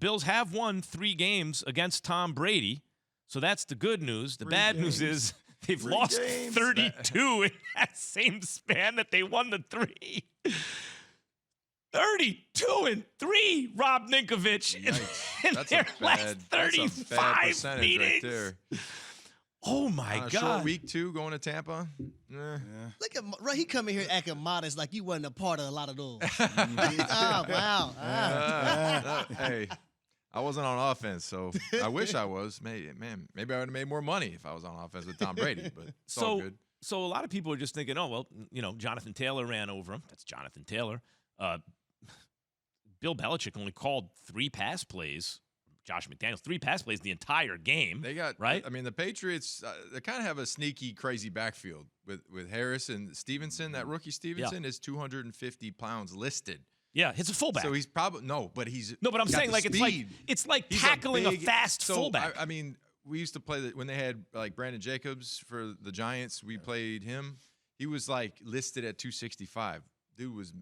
Bills have won 3 games against Tom Brady, so that's the good news. The bad news is they've lost 32 in that same span that they won the 3. 32-3, Rob Ninkovich, in their last 35 meetings. Right there. Oh, my God. Short week 2 going to Tampa. Look at he coming here acting modest like you wasn't a part of a lot of those. Oh, wow. Hey, I wasn't on offense, so I wish I was. Maybe I would have made more money if I was on offense with Tom Brady, but it's all good. So a lot of people are just thinking, oh, well, Jonathan Taylor ran over him. That's Jonathan Taylor. Bill Belichick only called 3 pass plays. Josh McDaniels, 3 pass plays the entire game. They got right. I mean, the Patriots, they kind of have a sneaky, crazy backfield with Harris and Stevenson. That rookie Stevenson is 250 pounds listed. Yeah, he's a fullback. So he's probably but I'm saying like it's like tackling a fast fullback. I mean, we used to play when they had like Brandon Jacobs for the Giants. We played him. He was like listed at 265. Dude was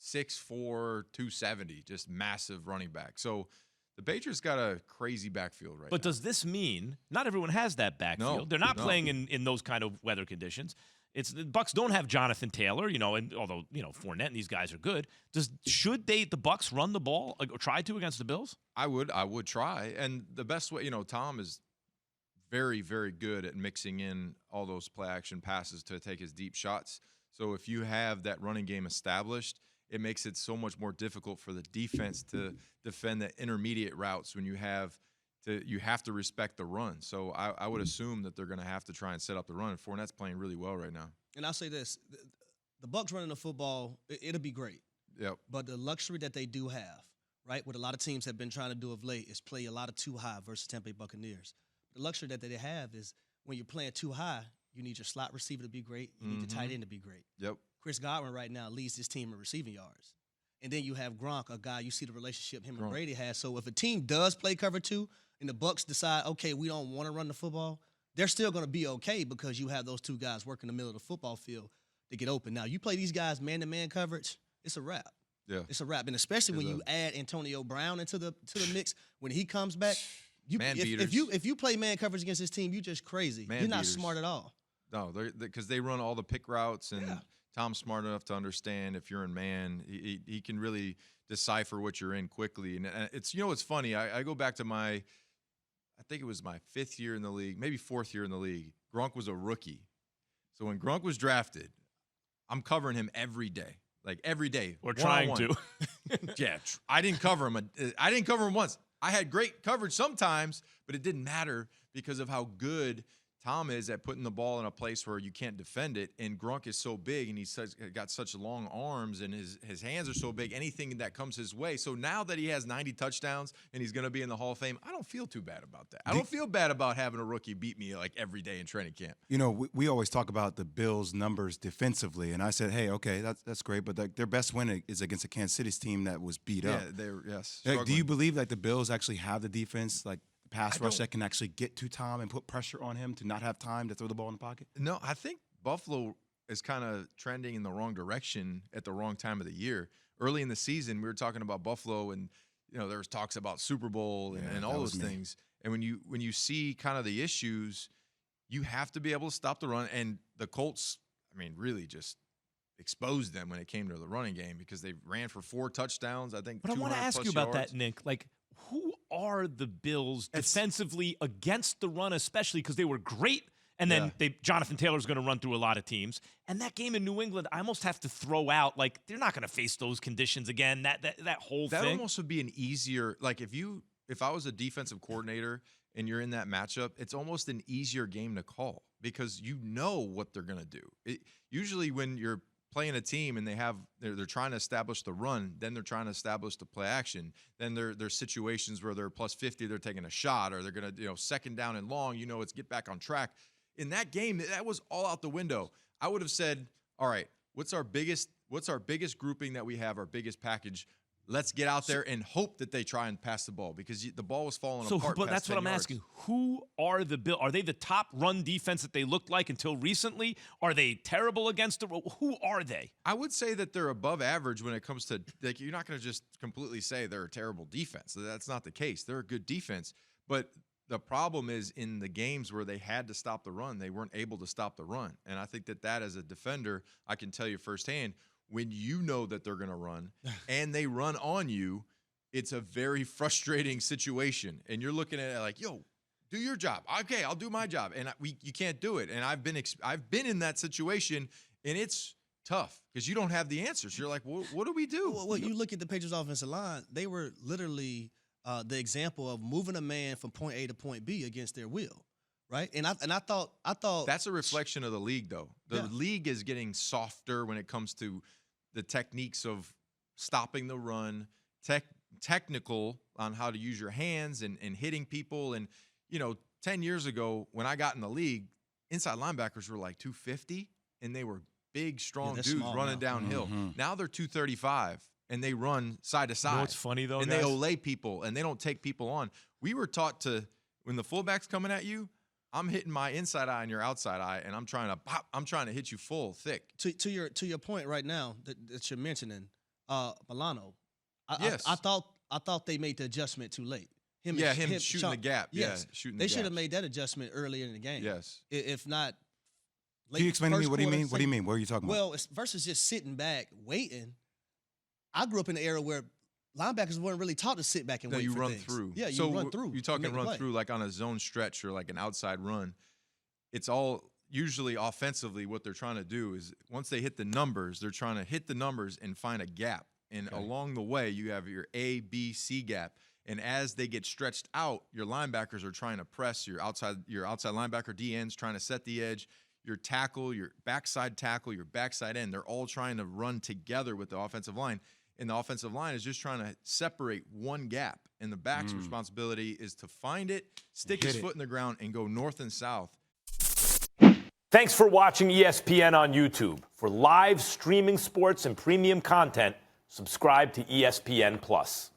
6'4", 270, just massive running back. So the Patriots got a crazy backfield right now. But does this mean not everyone has that backfield? No, they're not playing in those kind of weather conditions. The Bucs don't have Jonathan Taylor, and although Fournette and these guys are good, should the Bucs run the ball or try to against the Bills? I would try, and the best way, Tom is very, very good at mixing in all those play action passes to take his deep shots. So if you have that running game established, it makes it so much more difficult for the defense to defend the intermediate routes when you have to respect the run. So I would assume that they're going to have to try and set up the run. And Fournette's playing really well right now. And I'll say this, the Bucs running the football, it'll be great. Yep. But the luxury that they do have, right, what a lot of teams have been trying to do of late is play a lot of too high versus Tampa Bay Buccaneers. The luxury that they have is when you're playing too high, you need your slot receiver to be great. You need your tight end to be great. Yep. Chris Godwin right now leads his team in receiving yards. And then you have Gronk, a guy, you see the relationship him and Brady has. So if a team does play cover 2 and the Bucs decide, okay, we don't want to run the football, they're still going to be okay because you have those 2 guys working in the middle of the football field to get open. Now, you play these guys man-to-man coverage, it's a wrap. Yeah. It's a wrap. And especially when you add Antonio Brown into the mix, when he comes back, if you play man coverage against this team, you just crazy. You're not smart at all. No, because they run all the pick routes, and Tom's smart enough to understand if you're in man, he can really decipher what you're in quickly. And it's it's funny. I go back to I think it was my 5th year in the league, maybe 4th year in the league. Gronk was a rookie, so when Gronk was drafted, I'm covering him every day, like every day. Or trying to. Yeah, I didn't cover him. I didn't cover him once. I had great coverage sometimes, but it didn't matter because of how good Tom is at putting the ball in a place where you can't defend it, and Gronk is so big, and he's got such long arms, and his hands are so big, anything that comes his way. So now that he has 90 touchdowns and he's going to be in the Hall of Fame, I don't feel too bad about that. I don't feel bad about having a rookie beat me like every day in training camp. We always talk about the Bills' numbers defensively, and I said, hey, okay, that's great, but their best win is against a Kansas City team that was beat up. Yeah, do you believe the Bills actually have the defense, pass rush that can actually get to Tom and put pressure on him to not have time to throw the ball in the pocket? No, I think Buffalo is kind of trending in the wrong direction at the wrong time of the year. Early in the season, we were talking about Buffalo, and there was talks about Super Bowl and all those things. And when you see kind of the issues, you have to be able to stop the run. And the Colts, really just exposed them when it came to the running game because they ran for 4 touchdowns. I think. But I want to ask you about that, Nick. Who are the Bills defensively against the run, especially because they were great, and then Jonathan Taylor's going to run through a lot of teams. And that game in New England, I almost have to throw out, they're not going to face those conditions again, that whole thing. That almost would be an easier, if I was a defensive coordinator and you're in that matchup, it's almost an easier game to call because you know what they're going to do. Usually when you're playing a team and they're trying to establish the run, then they're trying to establish the play action. Then there's situations where they're plus 50, they're taking a shot, or they're going to, second down and long, it's get back on track. In that game, that was all out the window. I would have said, all right, what's our biggest grouping that we have, our biggest package? let's get out there and hope that they try and pass the ball because the ball was falling apart. But that's what I'm asking. Who are the Bills? Are they the top run defense that they looked like until recently? Are they terrible against the run? Who are they? I would say that they're above average when it comes to, like, you're not going to just completely say they're a terrible defense. That's not the case. They're a good defense. But the problem is in the games where they had to stop the run, they weren't able to stop the run. And I think that as a defender, I can tell you firsthand, when you know that they're going to run and they run on you, it's a very frustrating situation. And you're looking at it like, yo, do your job. Okay, I'll do my job. And you can't do it. And I've been in that situation, and it's tough because you don't have the answers. You're like, well, what do we do? Well, you look at the Patriots offensive line, they were literally the example of moving a man from point A to point B against their will. Right, and I thought that's a reflection of the league, though. The league is getting softer when it comes to the techniques of stopping the run, technical on how to use your hands and hitting people. And 10 years ago when I got in the league, inside linebackers were like 250, and they were big, strong dudes running downhill. Mm-hmm. Now they're 235, and they run side to side. You know what's funny though, and guys? they olay people, and they don't take people on. We were taught to, when the fullback's coming at you, I'm hitting my inside eye and your outside eye, and I'm trying to hit you full thick. To your point right now that you're mentioning, Milano. Yes. I thought they made the adjustment too late. Him shooting the gap. Yes. Yeah, shooting. They the should have gaps. made that adjustment earlier in the game. Yes. If not, late Can you explain to me first what do you quarter, mean? What do you mean? What are you talking about? Well, versus just sitting back waiting. I grew up in an era where linebackers weren't really taught to sit back and wait you for run things. through. Yeah, you so run through. You're talking to make a run play. through like on a zone stretch or like an outside run. It's all usually offensively what they're trying to do is once they hit the numbers, they're trying to hit the numbers and find a gap. And along the way, you have your A, B, C gap. And as they get stretched out, your linebackers are trying to press your outside linebacker D ends trying to set the edge. Your tackle, your backside end, they're all trying to run together with the offensive line. And the offensive line is just trying to separate one gap. And the back's responsibility is to find it, stick his foot in the ground, and go north and south. Thanks for watching ESPN on YouTube. For live streaming sports and premium content, subscribe to ESPN+.